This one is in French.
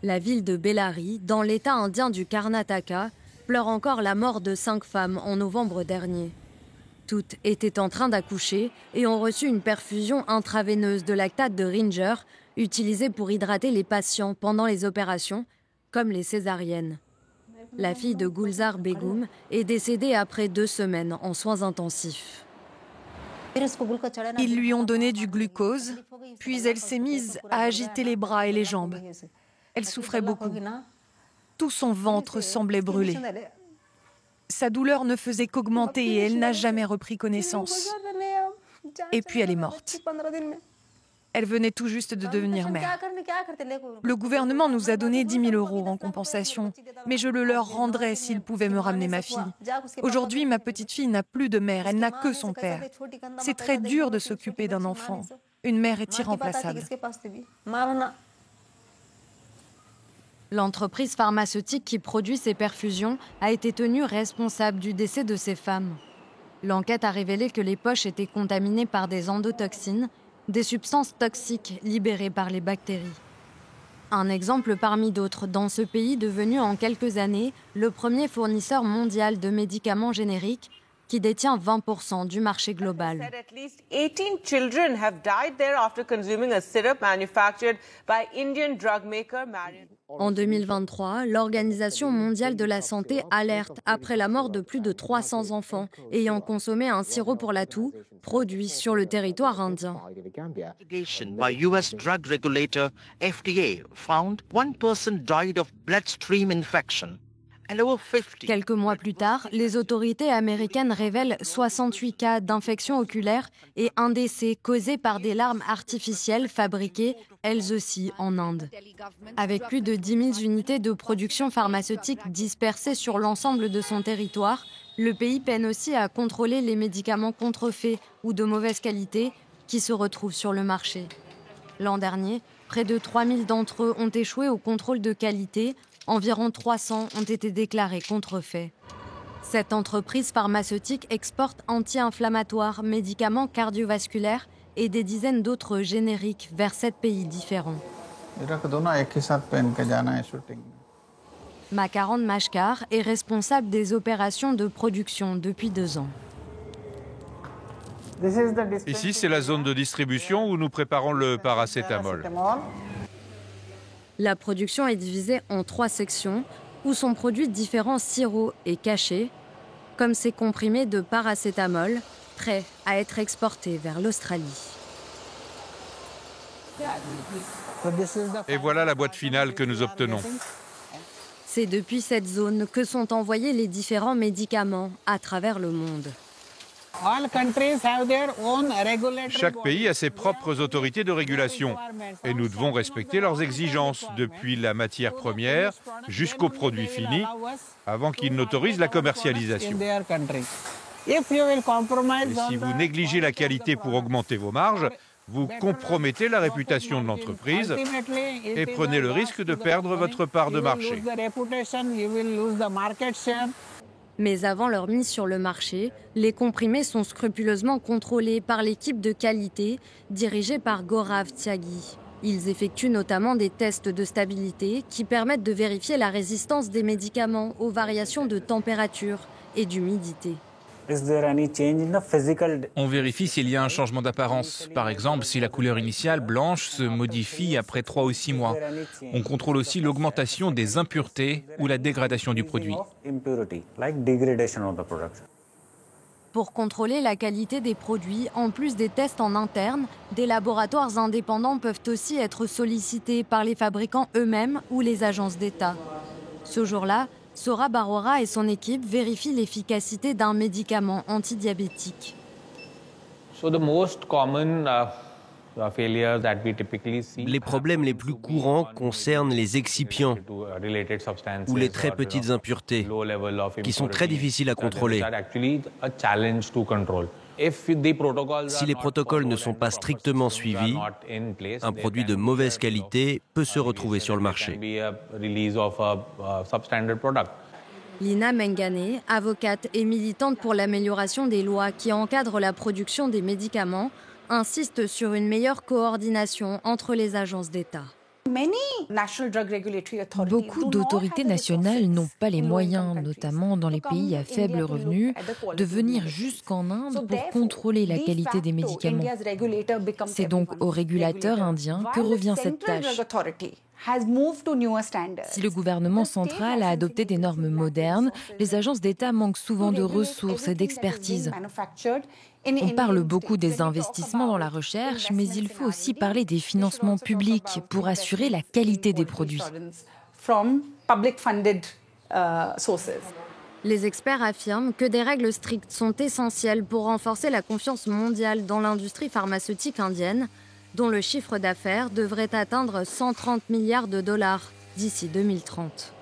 La ville de Bellary, dans l'état indien du Karnataka, pleure encore la mort de 5 femmes en novembre dernier. Toutes étaient en train d'accoucher et ont reçu une perfusion intraveineuse de lactate de Ringer, utilisée pour hydrater les patients pendant les opérations, comme les césariennes. La fille de Gulzar Begum est décédée après 2 semaines en soins intensifs. Ils lui ont donné du glucose, puis elle s'est mise à agiter les bras et les jambes. Elle souffrait beaucoup. Tout son ventre semblait brûler. Sa douleur ne faisait qu'augmenter et elle n'a jamais repris connaissance. Et puis elle est morte. Elle venait tout juste de devenir mère. Le gouvernement nous a donné 10 000 € en compensation, mais je le leur rendrais s'ils pouvaient me ramener ma fille. Aujourd'hui, ma petite fille n'a plus de mère, elle n'a que son père. C'est très dur de s'occuper d'un enfant. Une mère est irremplaçable. L'entreprise pharmaceutique qui produit ces perfusions a été tenue responsable du décès de ces femmes. L'enquête a révélé que les poches étaient contaminées par des endotoxines, des substances toxiques libérées par les bactéries. Un exemple parmi d'autres dans ce pays devenu en quelques années le premier fournisseur mondial de médicaments génériques qui détient 20% du marché global. At least 18 children have died there after consuming a syrup manufactured by Indian drug maker Marion. En 2023, l'Organisation mondiale de la santé alerte après la mort de plus de 300 enfants ayant consommé un sirop pour la toux produit sur le territoire indien. By US drug regulator FDA found one person died of bloodstream infection. Quelques mois plus tard, les autorités américaines révèlent 68 cas d'infection oculaire et un décès causé par des larmes artificielles fabriquées, elles aussi, en Inde. Avec plus de 10 000 unités de production pharmaceutique dispersées sur l'ensemble de son territoire, le pays peine aussi à contrôler les médicaments contrefaits ou de mauvaise qualité qui se retrouvent sur le marché. L'an dernier, près de 3 000 d'entre eux ont échoué au contrôle de qualité. Environ 300 ont été déclarés contrefaits. Cette entreprise pharmaceutique exporte anti-inflammatoires, médicaments cardiovasculaires et des dizaines d'autres génériques vers 7 pays différents. Makarand Mashkar est responsable des opérations de production depuis 2 ans. Ici, c'est la zone de distribution où nous préparons le paracétamol. La production est divisée en 3 sections où sont produits différents sirops et cachets, comme ces comprimés de paracétamol, prêts à être exportés vers l'Australie. Et voilà la boîte finale que nous obtenons. C'est depuis cette zone que sont envoyés les différents médicaments à travers le monde. Chaque pays a ses propres autorités de régulation et nous devons respecter leurs exigences depuis la matière première jusqu'au produit fini avant qu'ils n'autorisent la commercialisation. Et si vous négligez la qualité pour augmenter vos marges, vous compromettez la réputation de l'entreprise et prenez le risque de perdre votre part de marché. Mais avant leur mise sur le marché, les comprimés sont scrupuleusement contrôlés par l'équipe de qualité dirigée par Gaurav Tyagi. Ils effectuent notamment des tests de stabilité qui permettent de vérifier la résistance des médicaments aux variations de température et d'humidité. On vérifie s'il y a un changement d'apparence. Par exemple, si la couleur initiale, blanche, se modifie après 3 ou 6 mois. On contrôle aussi l'augmentation des impuretés ou la dégradation du produit. Pour contrôler la qualité des produits, en plus des tests en interne, des laboratoires indépendants peuvent aussi être sollicités par les fabricants eux-mêmes ou les agences d'État. Ce jour-là, Saurabh Arora et son équipe vérifient l'efficacité d'un médicament antidiabétique. Les problèmes les plus courants concernent les excipients ou les très petites impuretés, qui sont très difficiles à contrôler. Si les protocoles ne sont pas strictement suivis, un produit de mauvaise qualité peut se retrouver sur le marché. Lina Mengane, avocate et militante pour l'amélioration des lois qui encadrent la production des médicaments, insiste sur une meilleure coordination entre les agences d'État. Beaucoup d'autorités nationales n'ont pas les moyens, notamment dans les pays à faible revenu, de venir jusqu'en Inde pour contrôler la qualité des médicaments. C'est donc aux régulateurs indiens que revient cette tâche. Si le gouvernement central a adopté des normes modernes, les agences d'État manquent souvent de ressources et d'expertise. On parle beaucoup des investissements dans la recherche, mais il faut aussi parler des financements publics pour assurer la qualité des produits. Les experts affirment que des règles strictes sont essentielles pour renforcer la confiance mondiale dans l'industrie pharmaceutique indienne, dont le chiffre d'affaires devrait atteindre 130 milliards de dollars d'ici 2030.